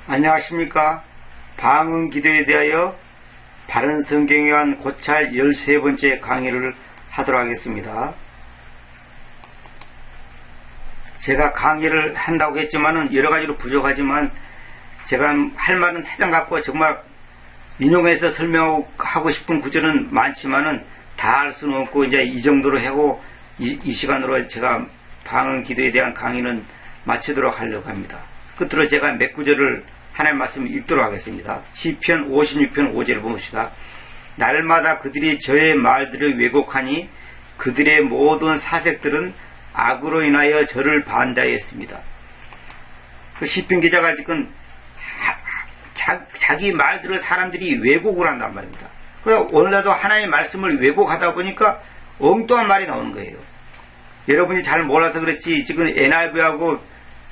안녕하십니까. 방언 기도에 대하여 바른 성경에 관한 고찰 13번째 강의를 하도록 하겠습니다. 제가 강의를 한다고 했지만은 여러가지로 부족하지만 제가 할 말은 태장 갖고 정말 인용해서 설명하고 싶은 구절은 많지만은 다 할 수는 없고 이제 이 정도로 하고 이 시간으로 제가 방언 기도에 대한 강의는 마치도록 하려고 합니다. 끝으로 제가 몇 구절을 하나님 말씀을 읽도록 하겠습니다. 시편 56편 5절을 봅시다. 날마다 그들이 저의 말들을 왜곡하니 그들의 모든 사색들은 악으로 인하여 저를 반대했습니다. 그 시편 기자가 지금 자기 말들을 사람들이 왜곡을 한단 말입니다. 그래서 오늘날도 하나님의 말씀을 왜곡하다 보니까 엉뚱한 말이 나오는 거예요. 여러분이 잘 몰라서 그렇지 지금 NIV하고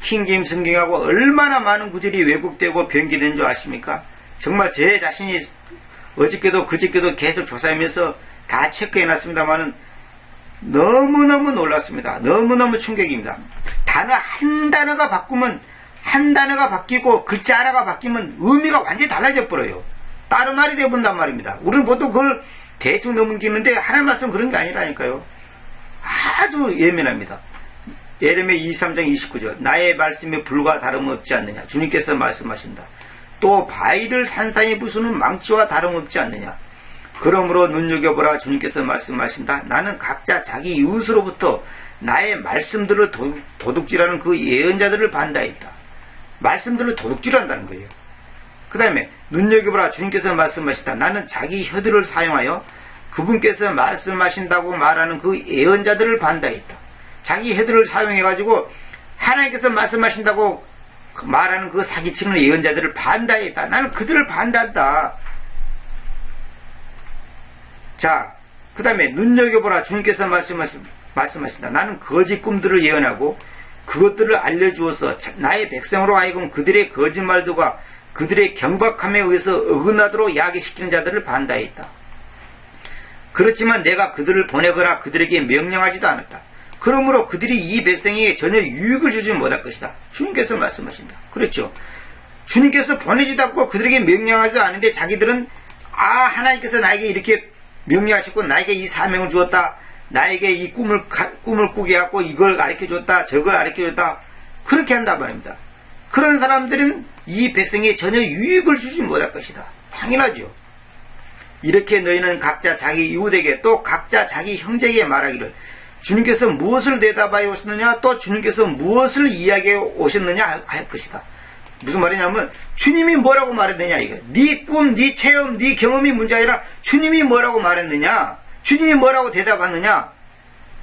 킹제임스 성경하고 얼마나 많은 구절이 왜곡되고 변기된 줄 아십니까? 정말 제 자신이 어저께도 그저께도 계속 조사하면서 다 체크해놨습니다만은 너무너무 놀랐습니다. 너무너무 충격입니다. 단어 한 단어가 바꾸면 한 단어가 바뀌고 글자 하나가 바뀌면 의미가 완전히 달라져 버려요. 다른 말이 되어본단 말입니다. 우리는 보통 그걸 대충 넘기는데 하나님 말씀은 그런 게 아니라니까요. 아주 예민합니다. 예레미야 23장 29절 나의 말씀에 불과 다름없지 않느냐. 주님께서 말씀하신다. 또 바위를 산산히 부수는 망치와 다름없지 않느냐. 그러므로 눈여겨보라. 주님께서 말씀하신다. 나는 각자 자기 이웃으로부터 나의 말씀들을 도둑질하는 그 예언자들을 반대했다. 말씀들을 도둑질한다는 거예요. 그 다음에 눈여겨보라. 주님께서 말씀하신다. 나는 자기 혀들을 사용하여 그분께서 말씀하신다고 말하는 그 예언자들을 반대했다. 자기 혀들을 사용해가지고 하나님께서 말씀하신다고 말하는 그 사기치는 예언자들을 반대했다. 나는 그들을 반대한다. 자, 그 다음에 눈여겨보라. 주님께서 말씀하신다. 나는 거짓 꿈들을 예언하고 그것들을 알려주어서 나의 백성으로 하여금 그들의 거짓말들과 그들의 경박함에 의해서 어긋나도록 야기시키는 자들을 반대했다. 그렇지만 내가 그들을 보내거나 그들에게 명령하지도 않았다. 그러므로 그들이 이 백성에게 전혀 유익을 주지 못할 것이다. 주님께서 말씀하신다. 그렇죠. 주님께서 보내지도 않고 그들에게 명령하지도 않은데 자기들은 하나님께서 나에게 이렇게 명령하셨고 나에게 이 사명을 주었다. 나에게 이 꿈을 꾸게 하고 이걸 가르쳐줬다. 저걸 가르쳐줬다. 그렇게 한단 말입니다. 그런 사람들은 이 백성에게 전혀 유익을 주지 못할 것이다. 당연하죠. 이렇게 너희는 각자 자기 이웃에게 또 각자 자기 형제에게 말하기를 주님께서 무엇을 대답하여 오셨느냐 또 주님께서 무엇을 이야기해 오셨느냐 할 것이다. 무슨 말이냐면 주님이 뭐라고 말했느냐 이거. 네 꿈, 네 체험, 네 경험이 문제 아니라 주님이 뭐라고 말했느냐, 주님이 뭐라고 대답하느냐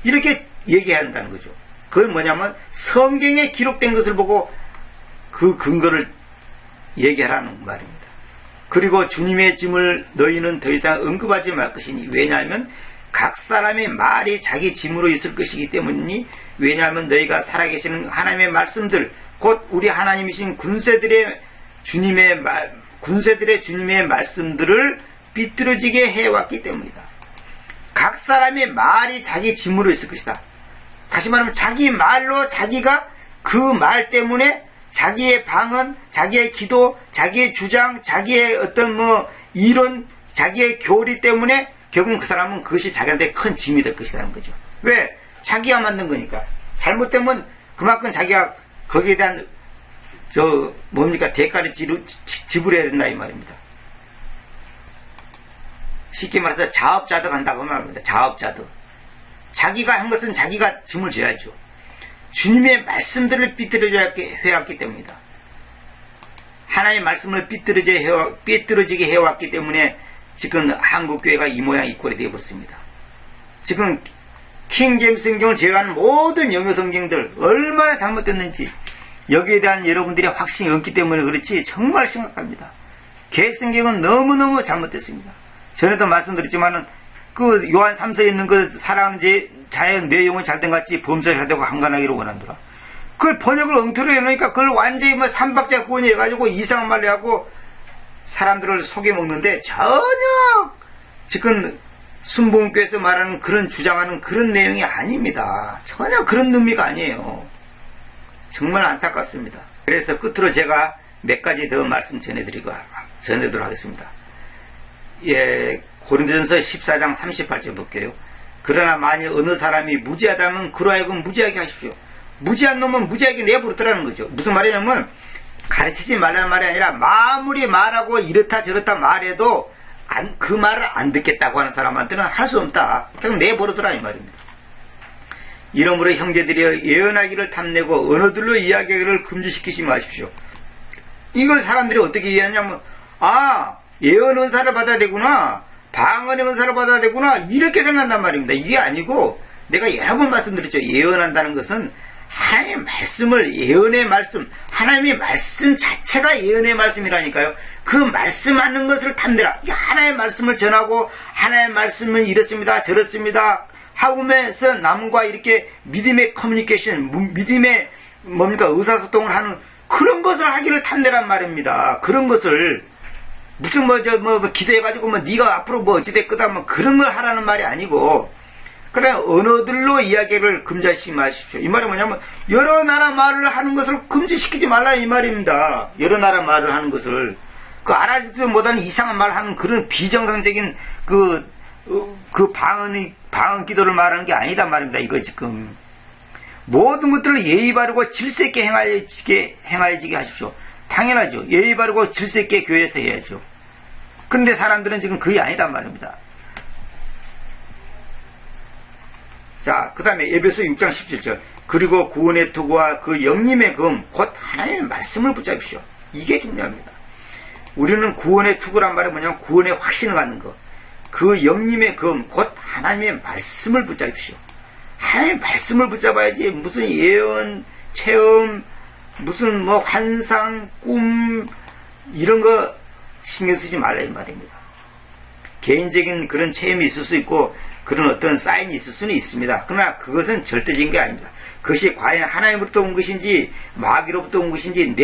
이렇게 얘기해야 한다는 거죠. 그건 뭐냐면 성경에 기록된 것을 보고 그 근거를 얘기하라는 말입니다. 그리고 주님의 짐을 너희는 더 이상 언급하지 말 것이니 왜냐하면 각 사람의 말이 자기 짐으로 있을 것이기 때문이니 왜냐하면 너희가 살아계시는 하나님의 말씀들 곧 우리 하나님이신 군세들의 주님의 말씀들을 삐뚤어지게 해왔기 때문이다. 각 사람의 말이 자기 짐으로 있을 것이다. 다시 말하면 자기 말로 자기가 그 말 때문에 자기의 방언, 자기의 기도, 자기의 주장, 자기의 어떤 이론, 자기의 교리 때문에 결국 그 사람은 그것이 자기한테 큰 짐이 될 것이라는 거죠. 왜? 자기가 만든 거니까. 잘못되면 그만큼 자기가 거기에 대한 대가를 지불해야 된다 이 말입니다. 쉽게 말해서 자업자득 한다고 말합니다. 자업자득. 자기가 한 것은 자기가 짐을 져야죠. 주님의 말씀들을 삐뚤어지게 해왔기 때문이다. 하나님의 말씀을 삐뚤어지게 해왔기 때문에 지금 한국교회가 이 모양 이 꼴이 되어버렸습니다. 지금 킹제임스 성경을 제외하는 모든 영어 성경들 얼마나 잘못됐는지 여기에 대한 여러분들의 확신이 없기 때문에 그렇지 정말 심각합니다. 계획성경은 너무너무 잘못됐습니다. 전에도 말씀드렸지만은 그 요한 3서에 있는 그 사랑하는 자의 내용은 잘된 것 같지 범사에 잘되고 한간하기를 원한도라. 그걸 번역을 엉터리로 해놓으니까 그걸 완전히 삼박자 구원이 해가지고 이상한 말로 하고 사람들을 속여먹는데 전혀 지금 순복음교회에서 말하는 그런 주장하는 그런 내용이 아닙니다. 전혀 그런 의미가 아니에요. 정말 안타깝습니다. 그래서 끝으로 제가 몇 가지 더 말씀 전해드리도록 하겠습니다. 예, 고린도전서 14장 38절 볼게요. 그러나 만일 어느 사람이 무지하다면 그로 하여금 무지하게 하십시오. 무지한 놈은 무지하게 내버려두라는 거죠. 무슨 말이냐면 가르치지 말라는 말이 아니라 아무리 말하고 이렇다 저렇다 말해도 그 말을 안 듣겠다고 하는 사람한테는 할 수 없다. 그냥 내버려두라 이 말입니다. 이러므로 형제들이여 예언하기를 탐내고 언어들로 이야기하기를 금지시키지 마십시오. 이걸 사람들이 어떻게 이해하냐면 예언 은사를 받아야 되구나, 방언의 은사를 받아야 되구나, 이렇게 생각한단 말입니다. 이게 아니고 내가 여러 번 말씀드렸죠. 예언한다는 것은 하나님의 말씀을, 예언의 말씀, 하나님의 말씀 자체가 예언의 말씀이라니까요. 그 말씀하는 것을 탐내라. 하나님의 말씀을 전하고 하나님의 말씀은 이렇습니다 저렇습니다 하면서 남과 이렇게 믿음의 커뮤니케이션, 믿음의 의사소통을 하는 그런 것을 하기를 탐내란 말입니다. 그런 것을 무슨 기도해가지고 네가 앞으로 어찌됐거든 그런 걸 하라는 말이 아니고, 그래 언어들로 이야기를 금지하지 마십시오. 이 말이 뭐냐면 여러 나라 말을 하는 것을 금지시키지 말라 이 말입니다. 여러 나라 말을 하는 것을 알아듣지도 못하는 이상한 말을 하는 그런 비정상적인 방언 기도를 말하는 게 아니다 말입니다. 이거 지금 모든 것들을 예의 바르고 질서 있게 행하여지게 하십시오. 당연하죠. 예의 바르고 질서 있게 교회에서 해야죠. 근데 사람들은 지금 그게 아니다 말입니다. 자, 그 다음에 에베소 6장 17절. 그리고 구원의 투구와 그 영림의 금, 곧 하나님의 말씀을 붙잡으십시오. 이게 중요합니다. 우리는 구원의 투구란 말이 뭐냐면 구원의 확신을 갖는 것. 그 영림의 금, 곧 하나님의 말씀을 붙잡으십시오. 하나님의 말씀을 붙잡아야지 무슨 예언, 체험, 무슨 환상, 꿈 이런 거 신경 쓰지 말라 이 말입니다. 개인적인 그런 체험이 있을 수 있고 그런 어떤 사인이 있을 수는 있습니다. 그러나 그것은 절대적인 게 아닙니다. 그것이 과연 하나님으로부터 온 것인지 마귀로부터 온 것인지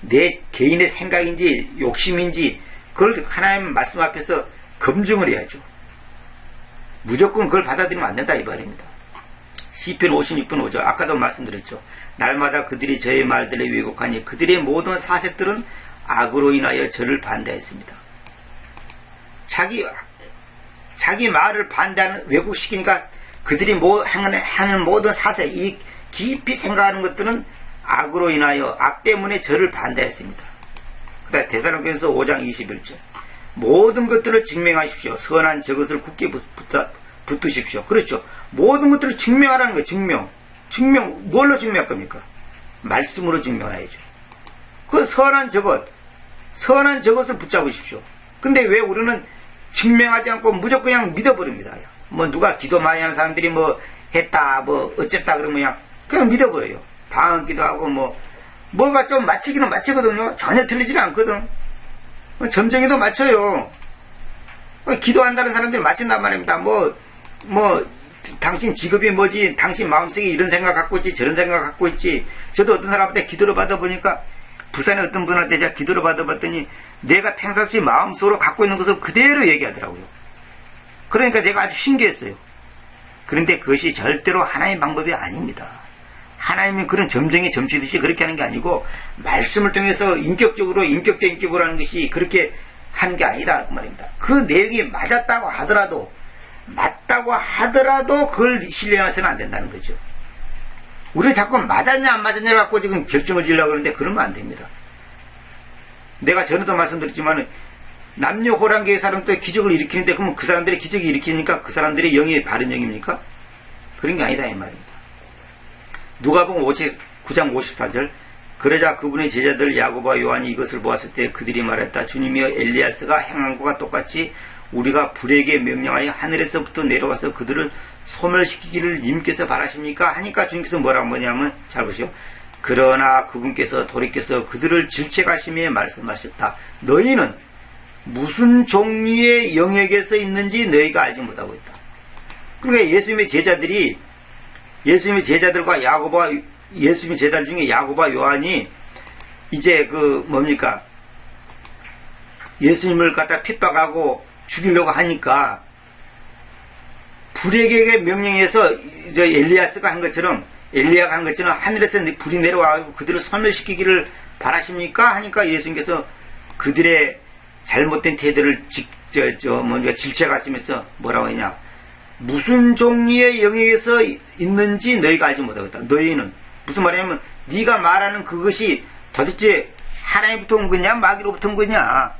내 개인의 생각인지 욕심인지 그걸 하나님 말씀 앞에서 검증을 해야죠. 무조건 그걸 받아들이면 안 된다 이 말입니다. 시편 56편 5절 아까도 말씀드렸죠. 날마다 그들이 저의 말들에 왜곡하니 그들의 모든 사색들은 악으로 인하여 저를 반대했습니다. 자기 말을 반대하는 왜곡시키니까 그들이 하는 모든 사색, 이 깊이 생각하는 것들은 악으로 인하여 악 때문에 저를 반대했습니다. 그 다음에 데살로니가서 5장 21절 모든 것들을 증명하십시오. 선한 저것을 굳게 붙드십시오. 그렇죠. 모든 것들을 증명하라는 거예요. 증명 뭘로 증명할 겁니까? 말씀으로 증명해야죠. 그 선한 저것을 붙잡으십시오. 근데 왜 우리는 증명하지 않고 무조건 그냥 믿어버립니다. 누가 기도 많이 하는 사람들이 했다 어쨌다 그러면 그냥 믿어버려요. 방언 기도하고 뭐가 좀 맞히기는 맞히거든요. 전혀 틀리지는 않거든. 점쟁이도 맞춰요. 기도한다는 사람들이 맞힌단 말입니다. 당신 직업이 뭐지, 당신 마음속에 이런 생각 갖고 있지, 저런 생각 갖고 있지. 저도 어떤 사람한테 기도를 받아보니까 부산에 어떤 분한테 제가 기도를 받아봤더니 내가 평상시 마음속으로 갖고 있는 것을 그대로 얘기하더라고요. 그러니까 제가 아주 신기했어요. 그런데 그것이 절대로 하나님의 방법이 아닙니다. 하나님은 그런 점쟁이 점치듯이 그렇게 하는 게 아니고 말씀을 통해서 인격적으로 하는 것이 그렇게 하는 게 아니다 그 말입니다. 그 내용이 맞다고 하더라도 그걸 신뢰해서는 안 된다는 거죠. 우리는 자꾸 맞았냐 안 맞았냐 갖고 지금 결정을 지으려고 그러는데 그러면 안 됩니다. 내가 전에도 말씀드렸지만 남녀 호랑계의 사람도 기적을 일으키는데 그러면 그 사람들이 기적을 일으키니까 그 사람들의 영이 바른 영입니까? 그런 게 아니다 이 말입니다. 누가복음 9장 54절 그러자 그분의 제자들 야고보와 요한이 이것을 보았을 때 그들이 말했다. 주님이여 엘리야스가 행한 것과 똑같이 우리가 불에게 명령하여 하늘에서부터 내려와서 그들을 소멸시키기를 님께서 바라십니까? 하니까 주님께서 뭐라고 하냐면 잘 보시오. 그러나 그분께서 돌이켜서 그들을 질책하시며 말씀하셨다. 너희는 무슨 종류의 영역에서 있는지 너희가 알지 못하고 있다. 그러니까 예수님의 제자들과 야고보와 예수님의 제자들 중에 야고보와 요한이 이제 예수님을 갖다 핍박하고 죽이려고 하니까 불에게 명령해서 엘리야가 한 것처럼 하늘에서 불이 내려와서 그들을 소멸시키기를 바라십니까? 하니까 예수님께서 그들의 잘못된 태도를 질책하시면서 뭐라고 했냐? 무슨 종류의 영역에서 있는지 너희가 알지 못하겠다. 너희는 무슨 말이냐면 네가 말하는 그것이 도대체 하나님부터 온 거냐 마귀로부터 온 거냐.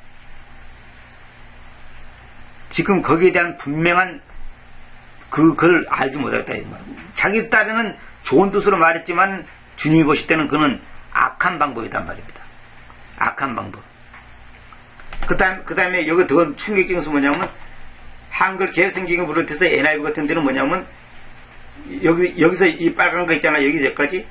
지금 거기에 대한 분명한 그걸 알지 못하겠다. 자기 딸에는 좋은 뜻으로 말했지만 주님이 보실 때는 그는 악한 방법이란 말입니다. 악한 방법. 그 다음에 여기 더 충격적인 것은 뭐냐면 한글 개성경을 비롯해서 NIV 같은 데는 뭐냐면 여기서 이 빨간 거 있잖아. 여기까지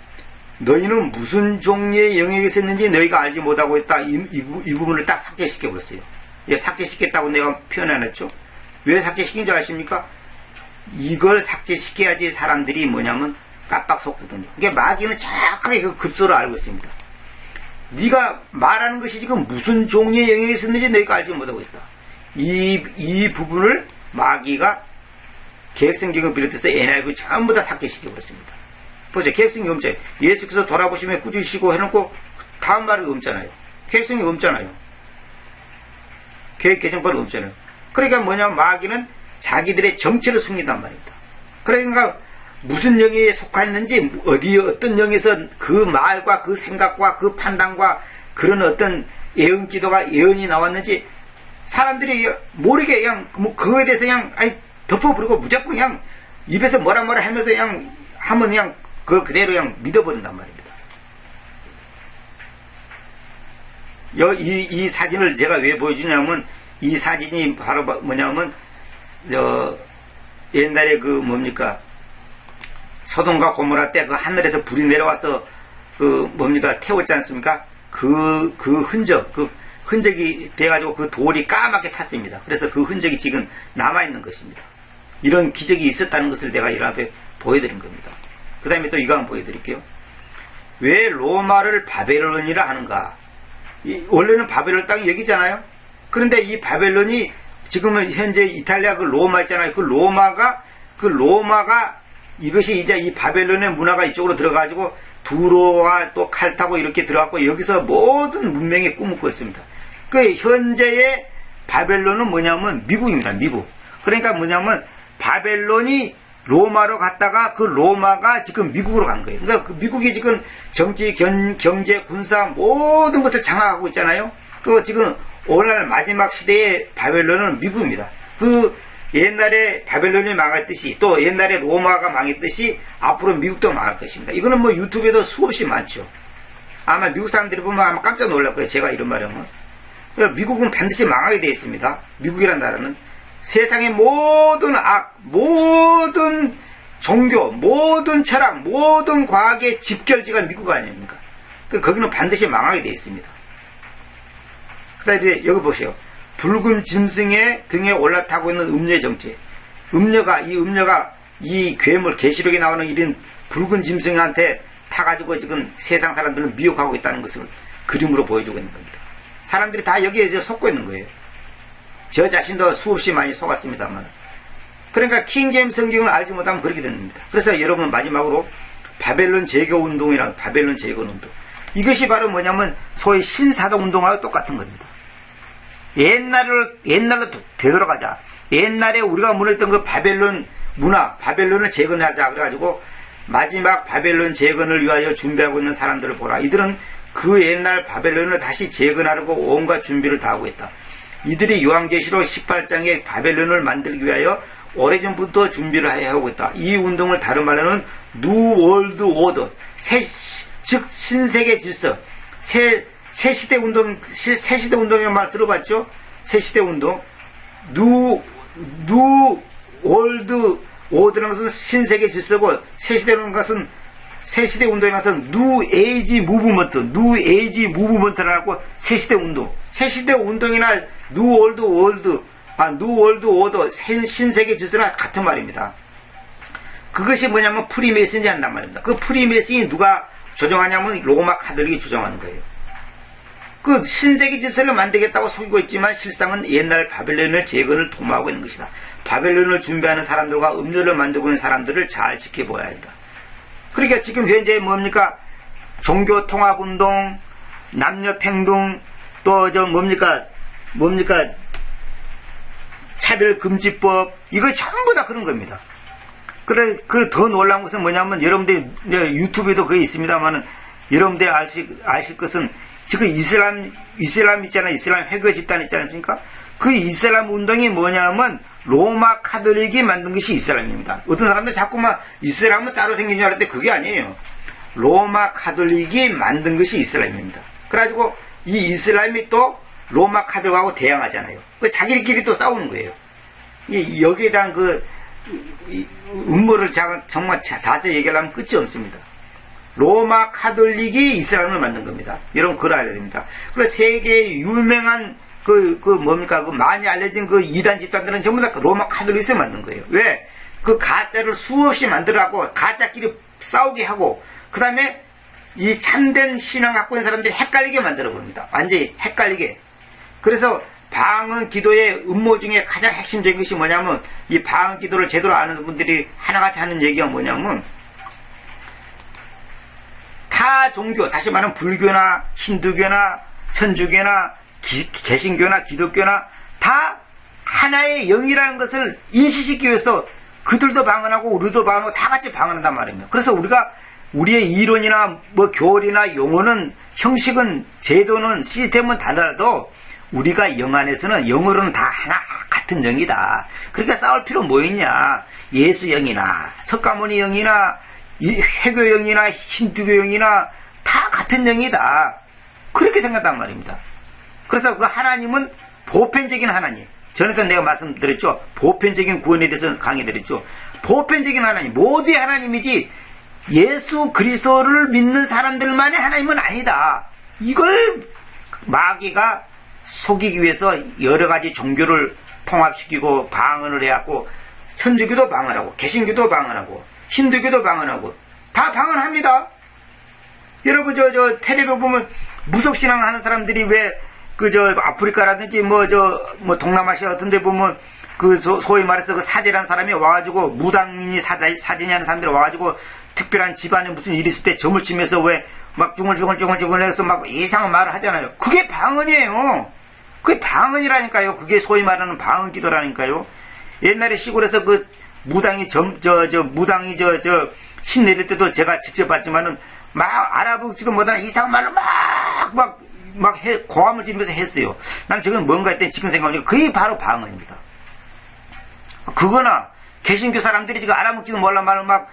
너희는 무슨 종류의 영역에서 있는지 너희가 알지 못하고 있다. 이 부분을 딱 삭제시켜 버렸어요. 예, 삭제시켰다고 내가 표현 안 했죠. 왜 삭제시킨 줄 아십니까? 이걸 삭제시켜야지 사람들이 뭐냐면 깜빡 속거든요. 그러니까 마귀는 정확하게 그 급소를 알고 있습니다. 네가 말하는 것이 지금 무슨 종류의 영역에서 있는지 너희가 알지 못하고 있다. 이 부분을 마귀가 개혁성경을 비롯해서 NIV 전부 다 삭제시켜 버렸습니다. 보세요. 개혁성경 없잖아요. 예수께서 돌아보시면 꾸짖으시고 해놓고 다음 말이 없잖아요. 개혁성경 없잖아요. 계획 개정법은 없잖아요. 그러니까 뭐냐면 마귀는 자기들의 정체를 숨긴단 말입니다. 그러니까 무슨 영역에 속하였는지 어떤 영역에서 그 말과 그 생각과 그 판단과 그런 어떤 예언 기도가 예언이 나왔는지 사람들이 모르게 그냥 뭐 그거에 대해서 그냥 덮어버리고 무조건 그냥 입에서 뭐라 하면서 그냥 하면 그냥 그걸 그대로 그냥 믿어버린단 말입니다. 이 사진을 제가 왜 보여주냐면 이 사진이 바로 뭐냐면 옛날에 그 뭡니까 소돔과 고모라 때 그 하늘에서 불이 내려와서 그 뭡니까 태웠지 않습니까? 그 흔적이 돼가지고 그 돌이 까맣게 탔습니다. 그래서 그 흔적이 지금 남아있는 것입니다. 이런 기적이 있었다는 것을 내가 이 앞에 보여드린 겁니다. 그 다음에 또 이거 한번 보여드릴게요. 왜 로마를 바벨론이라 하는가? 원래는 바벨론 땅이 여기잖아요. 그런데 이 바벨론이 지금은 현재 이탈리아 그 로마 있잖아요. 그 로마가 이것이 이제 이 바벨론의 문화가 이쪽으로 들어가지고 두로와 또 칼타고 이렇게 들어갔고 여기서 모든 문명의 꿈을 꿨습니다. 그 현재의 바벨론은 뭐냐면 미국입니다. 미국. 그러니까 뭐냐면 바벨론이 로마로 갔다가 그 로마가 지금 미국으로 간 거예요. 그러니까 그 미국이 지금 정치, 경제, 군사 모든 것을 장악하고 있잖아요. 그 지금 오늘날 마지막 시대의 바벨론은 미국입니다. 그 옛날에 바벨론이 망했듯이 또 옛날에 로마가 망했듯이 앞으로 미국도 망할 것입니다. 이거는 뭐 유튜브에도 수없이 많죠. 아마 미국 사람들이 보면 아마 깜짝 놀랄 거예요. 제가 이런 말을 하면. 미국은 반드시 망하게 되어 있습니다. 미국이라는 나라는 세상의 모든 악, 모든 종교, 모든 철학, 모든 과학의 집결지가 미국 아닙니까? 거기는 반드시 망하게 되어 있습니다. 그 다음에 여기 보세요. 붉은 짐승의 등에 올라타고 있는 음녀의 정체. 음녀가 이 괴물, 계시록에 나오는 이런 붉은 짐승한테 타가지고 지금 세상 사람들을 미혹하고 있다는 것을 그림으로 보여주고 있는 겁니다. 사람들이 다 여기에 이제 속고 있는 거예요. 저 자신도 수없이 많이 속았습니다만. 그러니까 킹제임스 성경을 알지 못하면 그렇게 됩니다. 그래서 여러분 마지막으로 바벨론 제거 운동이란 바벨론 제거 운동. 이것이 바로 뭐냐면 소위 신사도 운동하고 똑같은 겁니다. 옛날로 되돌아가자. 옛날에 우리가 무너졌던 그 바벨론 문화, 바벨론을 재건하자. 그래가지고 마지막 바벨론 재건을 위하여 준비하고 있는 사람들을 보라. 이들은 그 옛날 바벨론을 다시 재건하려고 온갖 준비를 다 하고 있다. 이들이 요한계시록 18장에 바벨론을 만들기 위하여 오래전부터 준비를 해야 하고 있다. 이 운동을 다른 말로는 New World Order, 즉 신세계 질서, 새시대 운동의 말 들어봤죠? 새시대 운동. New World Order라는 것은 신세계 질서고, 새시대 운동에 가서 New Age Movement라고 새시대 운동. 새시대 운동이나 New World Order, 신세계 질서나 같은 말입니다. 그것이 뭐냐면 프리메이슨이 한단 말입니다. 그 프리메이슨이 누가 조정하냐면 로마 카톨릭이 조정하는 거예요. 그 신세계 질서를 만들겠다고 속이고 있지만 실상은 옛날 바벨론을 재건을 도모하고 있는 것이다. 바벨론을 준비하는 사람들과 음료를 만들고 있는 사람들을 잘 지켜봐야 한다. 그러니까 지금 현재 뭡니까? 종교통합운동, 남녀평등, 또 뭡니까 차별금지법, 이거 전부 다 그런 겁니다. 그래, 더 놀라운 것은 뭐냐면, 여러분들이 유튜브에도 그게 있습니다만은, 여러분들이 아실 것은, 지금 이슬람 있잖아요. 이슬람 회교 집단 있지 않습니까? 그 이슬람 운동이 뭐냐면, 로마 카톨릭이 만든 것이 이슬람입니다. 어떤 사람들 자꾸만 이슬람은 따로 생긴 줄 알았는데 그게 아니에요. 로마 카톨릭이 만든 것이 이슬람입니다. 그래가지고, 이 이슬람이 또 로마 카톨릭하고 대항하잖아요. 자기들끼리 또 싸우는 거예요. 여기에 대한 음모를 정말 자세히 얘기하려면 끝이 없습니다. 로마 카톨릭이 이슬람을 만든 겁니다. 여러분 그걸 알아야 됩니다. 그래서 세계의 유명한 많이 알려진 이단 집단들은 전부 다 로마 카톨릭에서 만든 거예요. 왜? 가짜를 수없이 만들어갖고 가짜끼리 싸우게 하고 그 다음에 이 참된 신앙 갖고 있는 사람들이 헷갈리게 만들어 버립니다. 완전히 헷갈리게. 그래서 방언 기도의 음모 중에 가장 핵심적인 것이 뭐냐면, 이 방언 기도를 제대로 아는 분들이 하나같이 하는 얘기가 뭐냐면, 타 종교, 다시 말하면 불교나 힌두교나 천주교나 개신교나 기독교나 다 하나의 영이라는 것을 인식시키기 위해서 그들도 방언하고 우리도 방언하고 다 같이 방언한단 말입니다. 그래서 우리의 이론이나 교리나 용어는, 형식은, 제도는, 시스템은 달라도 우리가 영 안에서는, 영어로는 다 하나 같은 영이다. 그러니까 싸울 필요 뭐 있냐. 예수 영이나 석가모니 영이나 회교 영이나 힌두교 영이나 다 같은 영이다. 그렇게 생각한단 말입니다. 그래서 그 하나님은 보편적인 하나님. 전에도 내가 말씀드렸죠. 보편적인 구원에 대해서 강의드렸죠. 보편적인 하나님, 모두의 하나님이지 예수 그리스도를 믿는 사람들만의 하나님은 아니다. 이걸 마귀가 속이기 위해서 여러 가지 종교를 통합시키고 방언을 해갖고, 천주교도 방언하고 개신교도 방언하고 힌두교도 방언하고 다 방언합니다. 여러분 텔레비 보면 무속신앙 하는 사람들이 왜 아프리카라든지 동남아시아 같은 데 보면 소위 말해서 사제라는 사람이 와가지고, 무당인이 사제니 하는 사람들이 와가지고 특별한 집안에 무슨 일이 있을 때 점을 치면서 왜 막 중얼중얼 해서 막 이상한 말을 하잖아요. 그게 방언이에요. 그게 방언이라니까요. 그게 소위 말하는 방언 기도라니까요. 옛날에 시골에서 무당이 무당이 신 내릴 때도 제가 직접 봤지만은 막 알아보지도 못하는 이상한 말을 고함을 지르면서 했어요. 난 저건 뭔가 했더니 지금 생각하니까 그게 바로 방언입니다. 그거나 개신교 사람들이 지금 알아먹지도 몰라 말을 막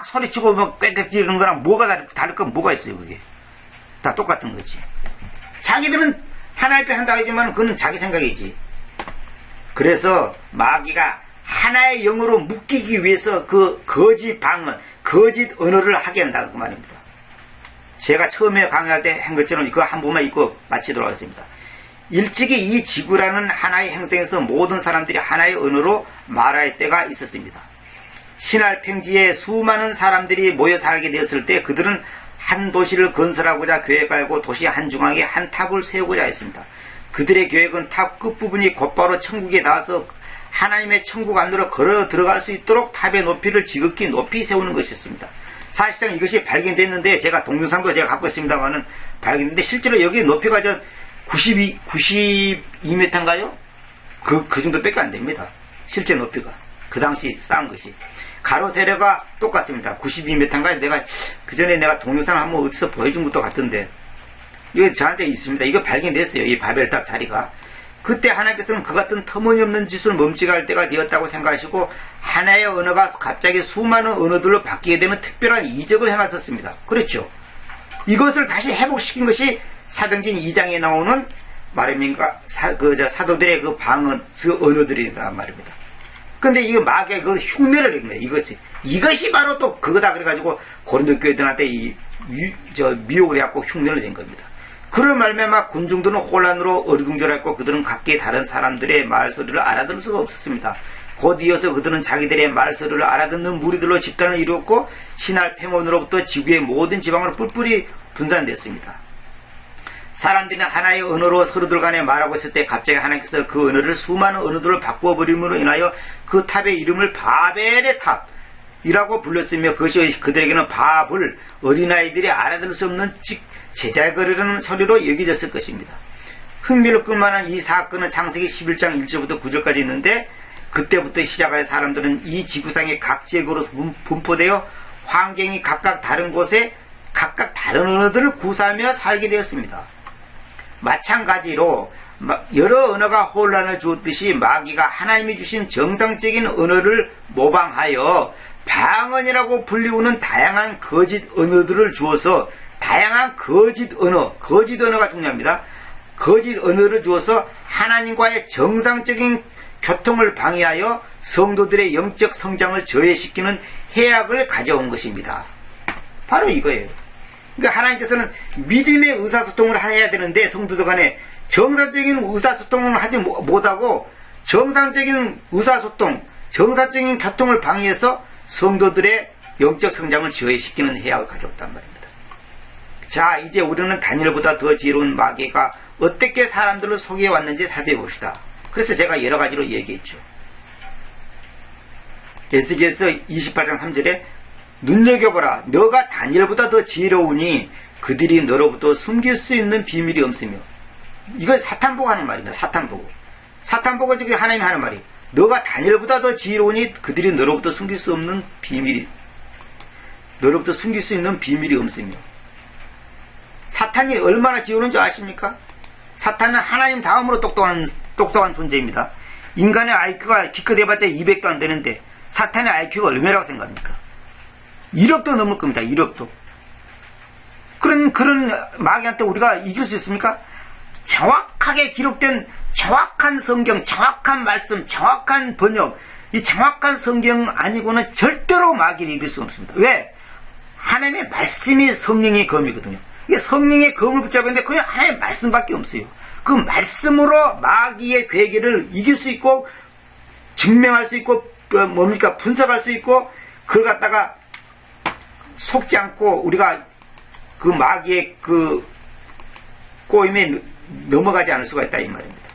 소리치고 꽥꽥 지르는 거랑 뭐가 다를 건 뭐가 있어요. 그게 다 똑같은 거지. 자기들은 하나 옆에 한다고 하지만 그건 자기 생각이지. 그래서 마귀가 하나의 영으로 묶이기 위해서 거짓 방언, 거짓 언어를 하게 한다고 그 말입니다. 제가 처음에 강의할 때 한 것처럼 이거 한 번만 읽고 마치도록 하겠습니다. 일찍이 이 지구라는 하나의 행성에서 모든 사람들이 하나의 언어로 말할 때가 있었습니다. 신할 평지에 수많은 사람들이 모여 살게 되었을 때 그들은 한 도시를 건설하고자 계획하고 도시 한중앙에 한 탑을 세우고자 했습니다. 그들의 계획은 탑 끝부분이 곧바로 천국에 닿아서 하나님의 천국 안으로 걸어 들어갈 수 있도록 탑의 높이를 지극히 높이 세우는 것이었습니다. 사실상 이것이 발견됐는데, 제가 동영상도 제가 갖고 있습니다만은 발견됐는데, 실제로 여기 높이가 92m인가요? 그 정도밖에 안 됩니다. 실제 높이가. 그 당시 쌓은 것이. 가로 세로가 똑같습니다. 92m인가요? 그 전에 내가 동영상 한번 어디서 보여준 것도 같은데, 이거 저한테 있습니다. 이거 발견됐어요. 이 바벨탑 자리가. 그때 하나님께서는 그 같은 터무니없는 짓을 멈추게 할 때가 되었다고 생각하시고, 하나의 언어가 갑자기 수많은 언어들로 바뀌게 되는 특별한 이적을 행하셨습니다. 그렇죠. 이것을 다시 회복시킨 것이 사도행전 2장에 나오는 말입니까? 사도들의 그 방언, 그 언어들이란 말입니다. 근데 이거 마귀가 그걸 흉내를 냅니다. 이것이 바로 또 그거다 그래가지고 고린도 교회들한테 미혹을 해갖고 흉내를 낸 겁니다. 그런 말미암아 군중들은 혼란으로 어리둥절했고 그들은 각기 다른 사람들의 말소리를 알아들을 수가 없었습니다. 곧 이어서 그들은 자기들의 말소리를 알아듣는 무리들로 집단을 이루었고 신할 팽원으로부터 지구의 모든 지방으로 뿔뿔이 분산되었습니다. 사람들은 하나의 언어로 서로들 간에 말하고 있을 때 갑자기 하나님께서 그 언어를 수많은 언어들을 바꾸어 버림으로 인하여 그 탑의 이름을 바벨의 탑이라고 불렀으며, 그것이 그들에게는 바벨, 어린아이들이 알아들을 수 없는 제잘거리라는 소리로 여겨졌을 것입니다. 흥미를 끌만한 이 사건은 창세기 11장 1절부터 9절까지 있는데 그때부터 시작하여 사람들은 이 지구상의 각 지역으로 분포되어 환경이 각각 다른 곳에 각각 다른 언어들을 구사하며 살게 되었습니다. 마찬가지로 여러 언어가 혼란을 주었듯이 마귀가 하나님이 주신 정상적인 언어를 모방하여 방언이라고 불리우는 다양한 거짓 언어들을 주어서 다양한 거짓 언어가 중요합니다. 거짓 언어를 주어서 하나님과의 정상적인 교통을 방해하여 성도들의 영적 성장을 저해시키는 해악을 가져온 것입니다. 바로 이거예요. 그러니까 하나님께서는 믿음의 의사소통을 해야 되는데 성도들 간에 정상적인 의사소통을 하지 못하고 정상적인 의사소통, 정상적인 교통을 방해해서 성도들의 영적 성장을 저해시키는 해악을 가져왔단 말입니다. 자, 이제 우리는 다니엘보다 더 지혜로운 마귀가 어떻게 사람들을 속여왔는지 살펴봅시다. 그래서 제가 여러 가지로 얘기했죠. 에스겔서 28장 3절에 눈여겨보라, 너가 다니엘보다 더 지혜로우니 그들이 너로부터 숨길 수 있는 비밀이 없으며. 이건 사탄보고 하는 말입니다. 사탄보고 저기 하나님이 하는 말이, 너가 다니엘보다 더 지혜로우니 그들이 너로부터 숨길 수 있는 비밀이 없으며. 사탄이 얼마나 지혜로운 줄 아십니까? 사탄은 하나님 다음으로 똑똑한 존재입니다. 인간의 IQ가 기껏 해봤자 200도 안 되는데 사탄의 IQ가 얼마라고 생각합니까? 1억도 넘을 겁니다. 1억도. 그런 마귀한테 우리가 이길 수 있습니까? 정확하게 기록된 정확한 성경, 정확한 말씀, 정확한 번역, 이 정확한 성경 아니고는 절대로 마귀를 이길 수 없습니다. 왜? 하나님의 말씀이 성령의 검이거든요. 이게 성령의 검을 붙잡았는데 그냥 하나님의 말씀밖에 없어요. 그 말씀으로 마귀의 괴계를 이길 수 있고 증명할 수 있고 분석할 수 있고 그걸 갖다가 속지 않고 우리가 그 마귀의 그 꼬임에 넘어가지 않을 수가 있다 이 말입니다.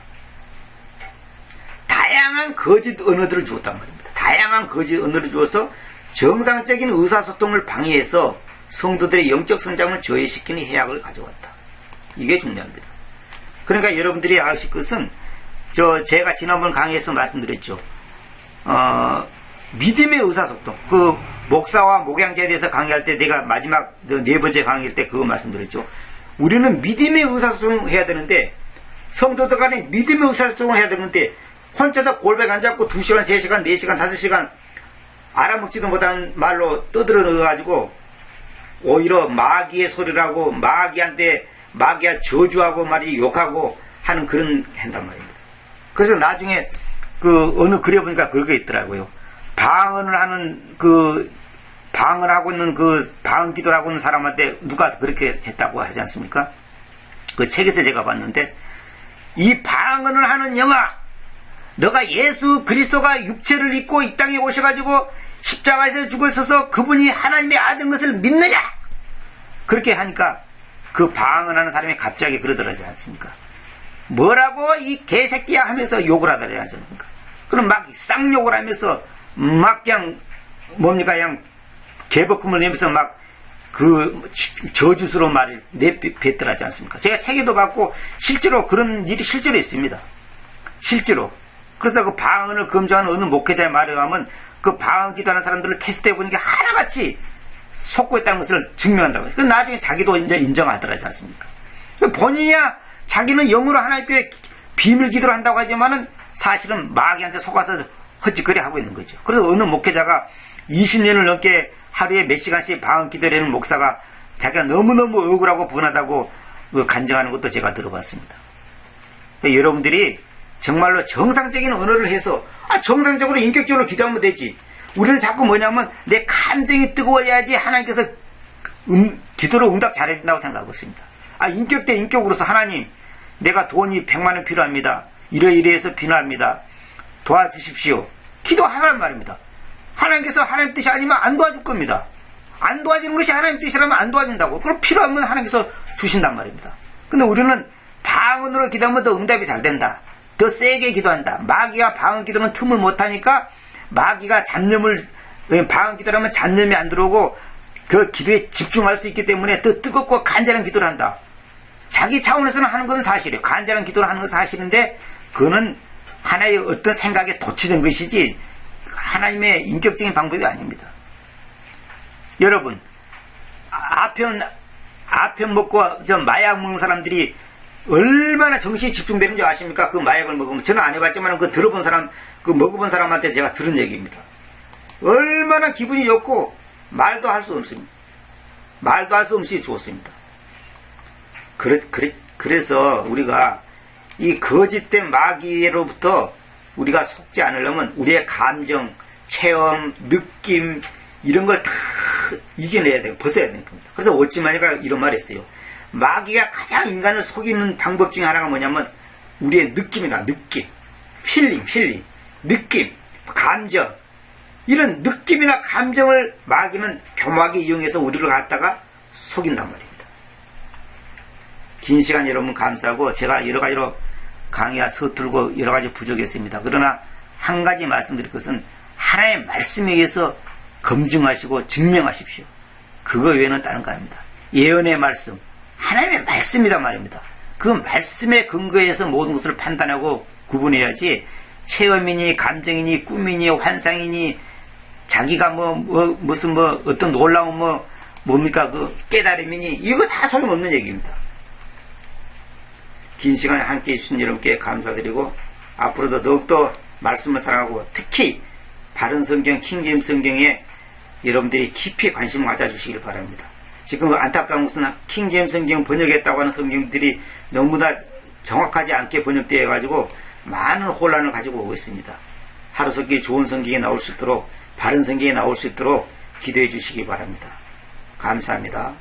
다양한 거짓 언어들을 주었단 말입니다. 다양한 거짓 언어를 주어서 정상적인 의사소통을 방해해서 성도들의 영적 성장을 저해시키는 해악을 가져왔다. 이게 중요합니다. 그러니까 여러분들이 아실 것은 제가 지난번 강의에서 말씀드렸죠. 믿음의 의사소통. 그 목사와 목양자에 대해서 강의할 때 내가 마지막 4번째 강의할 때 그거 말씀드렸죠. 우리는 믿음의 의사소통을 해야 되는데 성도들 간에 믿음의 의사소통을 해야 되는데 혼자서 골백 앉아갖고 2시간, 3시간, 4시간, 5시간 알아먹지도 못한 말로 떠들어 넣어가지고 오히려 마귀의 소리라고 마귀가 저주하고 말이 욕하고 하는 그런 한단 말입니다. 그래서 나중에 그 어느 글에 보니까 그렇게 있더라고요. 방언을 하고 있는 그 방언 기도를 하고 있는 사람한테 누가 그렇게 했다고 하지 않습니까? 그 책에서 제가 봤는데 이 방언을 하는 영아, 너가 예수 그리스도가 육체를 입고 이 땅에 오셔가지고 십자가에서 죽으셔서 그분이 하나님의 아들인 것을 믿느냐? 그렇게 하니까 그 방언하는 사람이 갑자기 그러더라지 않습니까? 뭐라고 이 개새끼야 하면서 욕을 하더라지 않습니까? 그럼 막 쌍욕을 하면서 막 그냥 그냥 개버금을 내면서 막 그 저주스러운 말을 내뱉더라지 않습니까? 제가 책에도 봤고 실제로 그런 일이 실제로 있습니다. 실제로. 그래서 그 방언을 검증하는 어느 목회자의 말에 의하면 그 방언 기도하는 사람들을 테스트해 보니까 하나같이 속고 있다는 것을 증명한다고 해요. 나중에 자기도 이제 인정하더라지 않습니까? 본인이야 자기는 영으로 하나님께 비밀 기도를 한다고 하지만은 사실은 마귀한테 속아서 헛짓거리 하고 있는 거죠. 그래서 어느 목회자가 20년을 넘게 하루에 몇 시간씩 방언 기도를 하는 목사가 자기가 너무너무 억울하고 분하다고 간증하는 것도 제가 들어봤습니다. 여러분들이 정말로 정상적인 언어를 해서 정상적으로 인격적으로 기도하면 되지. 우리는 자꾸 뭐냐면 내 감정이 뜨거워야지 하나님께서 기도를 응답 잘해준다고 생각하고 있습니다. 인격 대 인격으로서 하나님, 내가 돈이 100만 원 필요합니다. 이래서 필요합니다. 도와주십시오. 기도하라는 말입니다. 하나님께서 하나님 뜻이 아니면 안 도와줄 겁니다. 안 도와주는 것이 하나님 뜻이라면 안 도와준다고. 그럼 필요하면 하나님께서 주신단 말입니다. 근데 우리는 방언으로 기도하면 더 응답이 잘 된다. 더 세게 기도한다. 마귀가 방언 기도는 틈을 못하니까 마귀가 방언 기도를 하면 잡념이 안 들어오고 그 기도에 집중할 수 있기 때문에 더 뜨겁고 간절한 기도를 한다. 자기 차원에서는 하는 건 사실이에요. 간절한 기도를 하는 건 사실인데 그거는 하나의 어떤 생각에 도취된 것이지 하나님의 인격적인 방법이 아닙니다. 여러분, 아편 먹고 마약 먹는 사람들이 얼마나 정신이 집중되는 줄 아십니까? 그 마약을 먹으면. 저는 안 해봤지만 그 들어본 사람, 그 먹어본 사람한테 제가 들은 얘기입니다. 얼마나 기분이 좋고 말도 할 수 없습니다. 말도 할 수 없이 좋습니다. 그래서 우리가 이 거짓된 마귀로부터 우리가 속지 않으려면 우리의 감정, 체험, 느낌 이런 걸 다 이겨내야 돼요. 벗어야 되는 겁니다. 그래서 오치마니가 이런 말 했어요. 마귀가 가장 인간을 속이는 방법 중에 하나가 뭐냐면 우리의 느낌이다. 느낌, 필링, 느낌, 감정 이런 느낌이나 감정을 마귀는 교묘하게 이용해서 우리를 갖다가 속인단 말입니다. 긴 시간 여러분 감사하고 제가 여러 가지로 강의가 서툴고 여러 가지 부족했습니다. 그러나 한 가지 말씀드릴 것은 하나의 말씀에 의해서 검증하시고 증명하십시오. 그거 외에는 다른 거 아닙니다. 예언의 말씀, 하나님의 말씀이다 말입니다. 그 말씀에 근거해서 모든 것을 판단하고 구분해야지 체험이니 감정이니 꿈이니 환상이니 자기가 무슨 어떤 놀라운 뭡니까 그 깨달음이니 이거 다 소용없는 얘기입니다. 긴 시간에 함께 해주신 여러분께 감사드리고 앞으로도 더욱더 말씀을 사랑하고 특히 바른 성경 킹제임스 성경에 여러분들이 깊이 관심을 가져주시길 바랍니다. 지금 안타까운 것은 킹제임스 성경 번역했다고 하는 성경들이 너무나 정확하지 않게 번역되어 가지고 많은 혼란을 가지고 오고 있습니다. 하루속히 좋은 성경이 나올 수 있도록 바른 성경이 나올 수 있도록 기도해 주시기 바랍니다. 감사합니다.